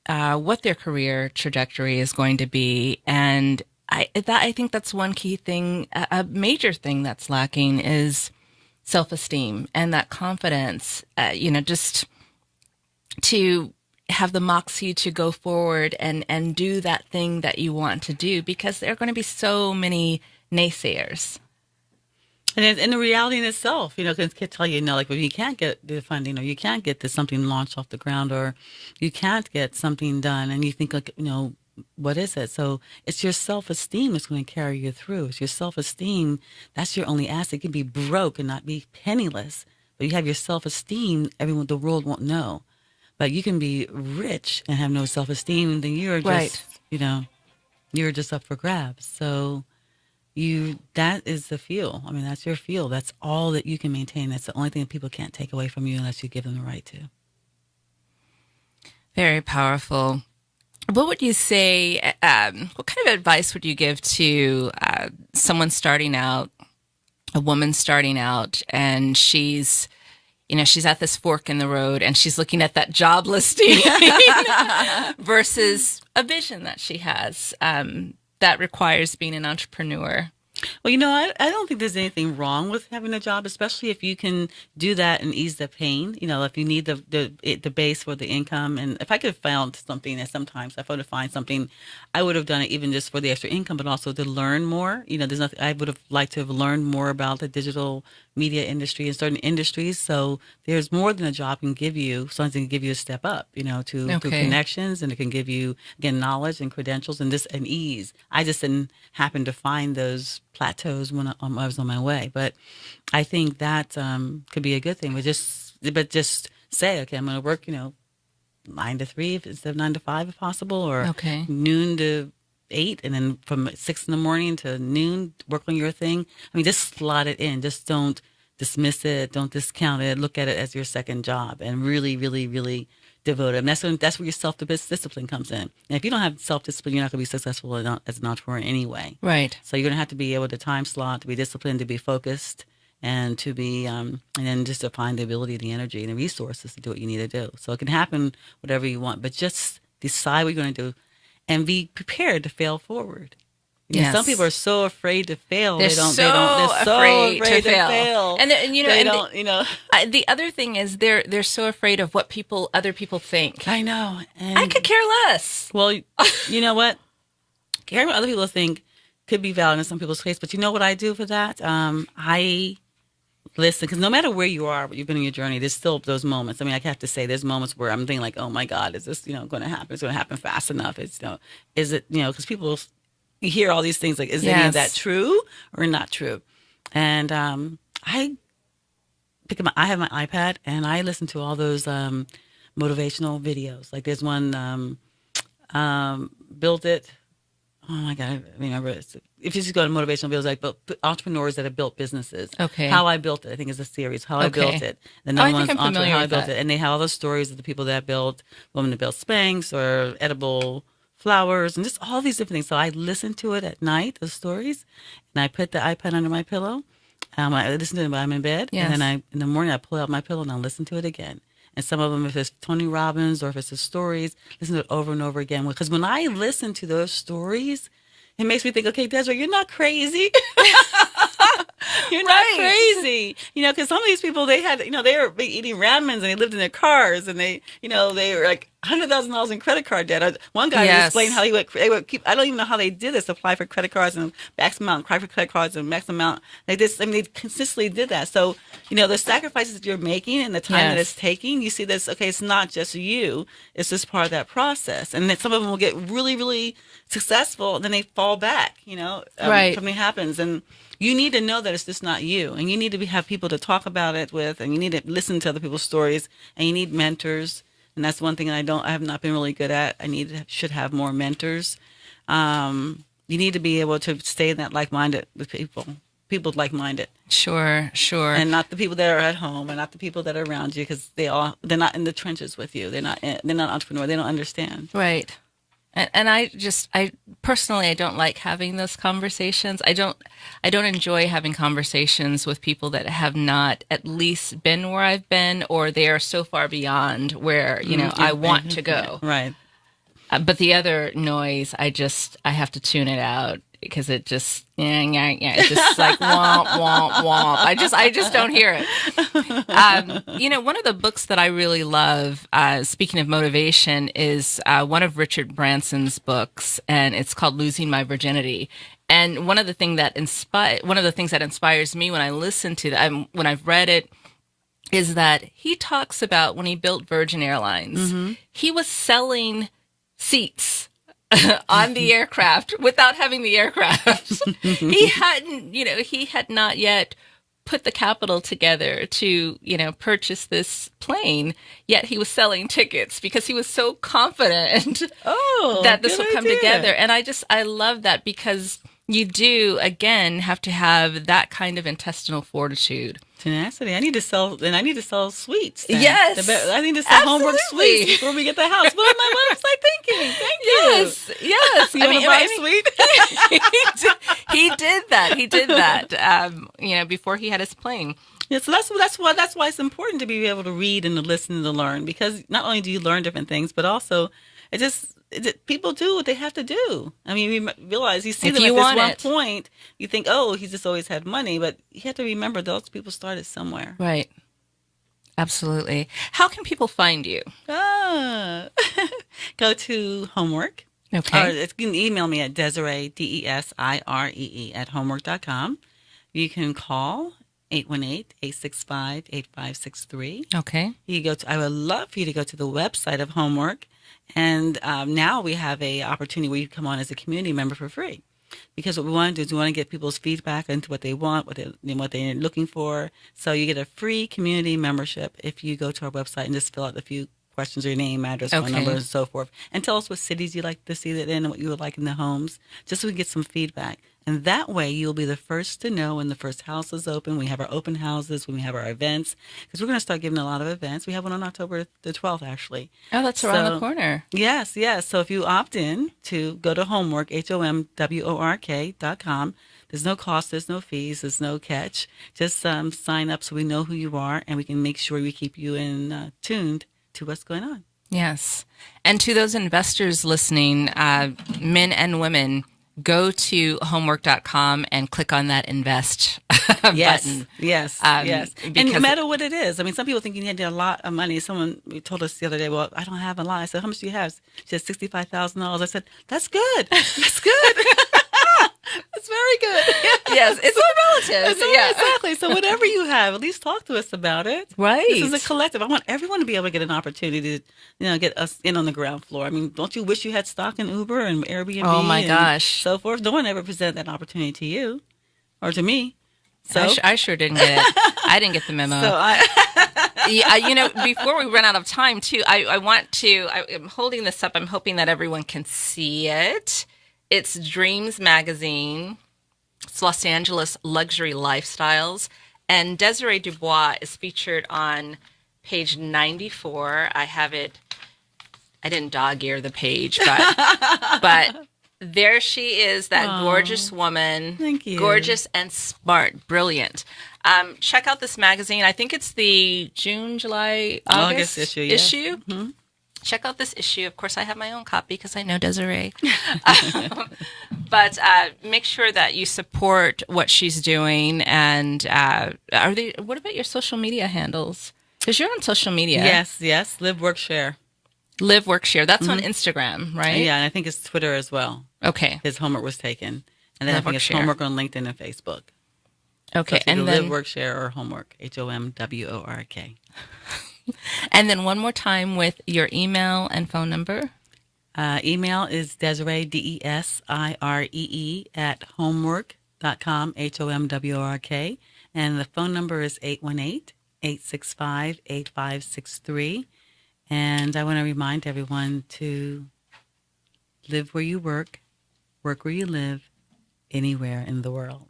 what their career trajectory is going to be, and I think that's one key thing. A major thing that's lacking is self-esteem and that confidence. Just to have the moxie to go forward and do that thing that you want to do, because there are going to be so many naysayers. And the reality in itself, can tell you, like, when you can't get the funding, or you can't get something launched off the ground, or you can't get something done, and you think, like, what is it? So it's your self-esteem that's going to carry you through. It's your self-esteem. That's your only asset. You can be broke and not be penniless, but you have your self-esteem. The world won't know. But you can be rich and have no self-esteem, then you're just, you're just up for grabs. So that is the fuel. I mean, that's your fuel. That's all that you can maintain. That's the only thing that people can't take away from you unless you give them the right to. Very powerful. What would you say, what kind of advice would you give to someone starting out, a woman starting out, and she's at this fork in the road, and she's looking at that job listing versus a vision that she has that requires being an entrepreneur? Well, I don't think there's anything wrong with having a job, especially if you can do that and ease the pain. If you need the base for the income, and if I could have found something, and sometimes if I would have find something, I would have done it even just for the extra income, but also to learn more. There's nothing I would have liked to have learned more about the digital media industry and certain industries. So there's more than a job can give you. Something can give you a step up, through connections, and it can give you again knowledge and credentials and ease. I just didn't happen to find those plateaus when I was on my way. But I think that could be a good thing. But just say, okay, I'm going to work, 9 to 3 instead of 9 to 5 if possible, or noon to 8, and then from 6 in the morning to noon, work on your thing. I mean, just slot it in. Just don't dismiss it. Don't discount it. Look at it as your second job, and really, really, really devote it. And that's where your self-discipline comes in. And if you don't have self-discipline, you're not going to be successful as an entrepreneur anyway. Right. So you're going to have to be able to time slot, to be disciplined, to be focused, and to be, and then just to find the ability, the energy, and the resources to do what you need to do. So it can happen whatever you want, but just decide what you're going to do and be prepared to fail forward. Yes. Some people are so afraid to fail. They're so afraid to fail. And the other thing is they're so afraid of what other people think. I know. And I could care less. Well, you know what? Caring what other people think could be valid in some people's case, but you know what I do for that? I listen, because no matter where you are, what you've been in your journey, there's still those moments. I mean, I have to say, there's moments where I'm thinking like, oh my God, is this, going to happen? It's going to happen fast enough. It's, is it, because people, you hear all these things like, is any of that true or not true? And I have my iPad and I listen to all those motivational videos. Like there's one, Build It. Oh my God, I remember it. If you just go to motivational videos, like entrepreneurs that have built businesses. Okay. How I Built It, I think is a series. How I Built It. The I think I'm familiar How I with Built that. It. And they have all those stories of the people that built, women that built Spanx or edible flowers and just all these different things. So I listen to it at night, those stories, and I put the iPad under my pillow. I listen to it when I'm in bed. Yes. And then in the morning, I pull out my pillow and I listen to it again. And some of them, if it's Tony Robbins or if it's the stories, listen to it over and over again. Because when I listen to those stories, it makes me think, okay, Desiree, you're not crazy. You're not crazy. Because some of these people, they had, they were eating ramens and they lived in their cars and they were like $100,000 in credit card debt. One guy explained how they would keep, I don't even know how they did this, apply for credit cards and max amount, cry for credit cards and max amount. They consistently did that. So, the sacrifices that you're making and the time that it's taking, you see this, okay, it's not just you, it's just part of that process. And then some of them will get really, really successful and then they fall back, something happens. And you need to know that it's just not you, and you need to have people to talk about it with, and you need to listen to other people's stories, and you need mentors. And that's one thing I have not been really good at. Should have more mentors. You need to be able to stay in that like-minded with people like-minded. Sure. And not the people that are at home, and not the people that are around you, because they're not in the trenches with you. They're not entrepreneur. They don't understand. Right. And I personally, I don't like having those conversations. I don't enjoy having conversations with people that have not at least been where I've been, or they are so far beyond where, I want to go. Right. But the other noise, I have to tune it out, because it just, it's just like womp, womp, womp. I just don't hear it. One of the books that I really love, speaking of motivation, is one of Richard Branson's books, and it's called Losing My Virginity. And one of the things that inspires me when I listen to that, when I've read it, is that he talks about when he built Virgin Airlines, he was selling seats on the aircraft without having the aircraft. He had not yet put the capital together to, purchase this plane, yet he was selling tickets because he was so confident that this would come together. And I love that, because you do, again, have to have that kind of intestinal fortitude. Tenacity. I need to sell sweets. Then. Yes. I need to sell HomWork sweets before we get the house. What was I thinking? Thank you. Yes. You want to buy a sweet? He did that. Before he had his plane. Yeah, so that's why it's important to be able to read and to listen and to learn, because not only do you learn different things, but also it just people do what they have to do. I mean, you realize you see If them you at this want one it. point, you think, oh, he's just always had money, but you have to remember those people started somewhere. Right. Absolutely. How can people find you? Ah. Go to HomWork. Okay. Or you can email me at Desiree, DESIREE, at homewwork.com. You can call 818-865-8563. Okay. You go to, I would love for you to go to the website of HomWork. And now we have a opportunity where you come on as a community member for free. Because what we want to do is we want to get people's feedback into what they want, what they're looking for. So you get a free community membership if you go to our website and just fill out a few questions, your name, address, phone number, and so forth. And tell us what cities you'd like to see that in and what you would like in the homes, just so we can get some feedback. And that way you'll be the first to know when the first house is open. We have our open houses, when we have our events, because we're going to start giving a lot of events. We have one on October the 12th, actually. Oh, that's around the corner. Yes, yes. So if you opt in to go to HomWork, HomWork.com, there's no cost, there's no fees, there's no catch. Just sign up so we know who you are and we can make sure we keep you tuned to what's going on. Yes. And to those investors listening, men and women, go to homework.com and click on that invest button. Yes. Yes. And no matter what it is, I mean, some people think you need a lot of money. Someone told us the other day, well, I don't have a lot. I said, how much do you have? She said, $65,000. I said, that's good. That's good. That's very good. Yes, it's all relative. Yeah, exactly. So whatever you have, at least talk to us about it. Right. This is a collective. I want everyone to be able to get an opportunity to, get us in on the ground floor. I mean, don't you wish you had stock in Uber and Airbnb? Oh my and gosh. so forth. No one ever presented that opportunity to you or to me. So I sure didn't get it. I didn't get the memo. So before we run out of time, too, I'm holding this up. I'm hoping that everyone can see it. It's Dreams Magazine. It's Los Angeles Luxury Lifestyles. And Desiree Dubois is featured on page 94. I have it. I didn't dog ear the page, but there she is, that gorgeous woman. Thank you. Gorgeous and smart. Brilliant. Check out this magazine. I think it's the June, July, August issue. Yeah. Mm-hmm. Check out this issue. Of course, I have my own copy because I know Desiree. But make sure that you support what she's doing. And what about your social media handles? Because you're on social media. Yes. Live, work, share. Live, work, share. That's on Instagram, right? Yeah, and I think it's Twitter as well. Okay. His homework was taken. And then I think it's HomWork on LinkedIn and Facebook. Okay. So and then Live, Work, Share, or HomWork. HomWork. And then one more time with your email and phone number. Email is Desiree, DESIREE, at homwork.com, HomWork. And the phone number is 818-865-8563. And I want to remind everyone to live where you work where you live, anywhere in the world.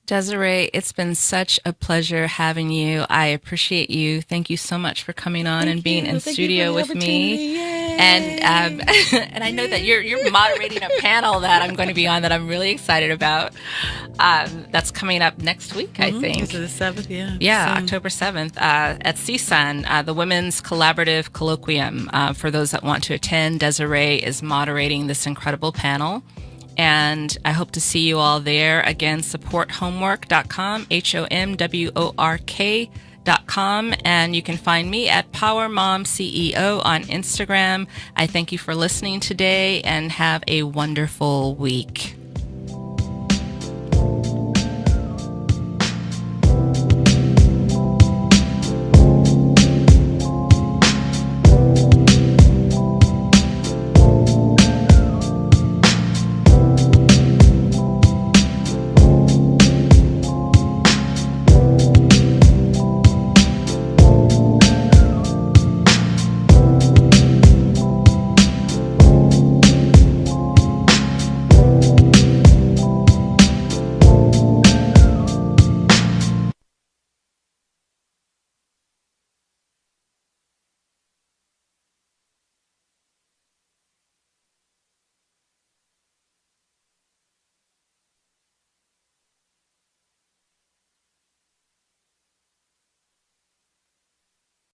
Desiree, it's been such a pleasure having you. I appreciate you. Thank you so much for coming on and being in studio with me. Yay. And and I know that you're moderating a panel that I'm going to be on that I'm really excited about. That's coming up next week, I think. Is it the 7th? Yeah. Yeah, soon. October 7th at CSUN, the Women's Collaborative Colloquium. For those that want to attend, Desiree is moderating this incredible panel. And I hope to see you all there. Again, support homwork.com, HomWork.com. And you can find me at Power Mom CEO on Instagram. I thank you for listening today and have a wonderful week.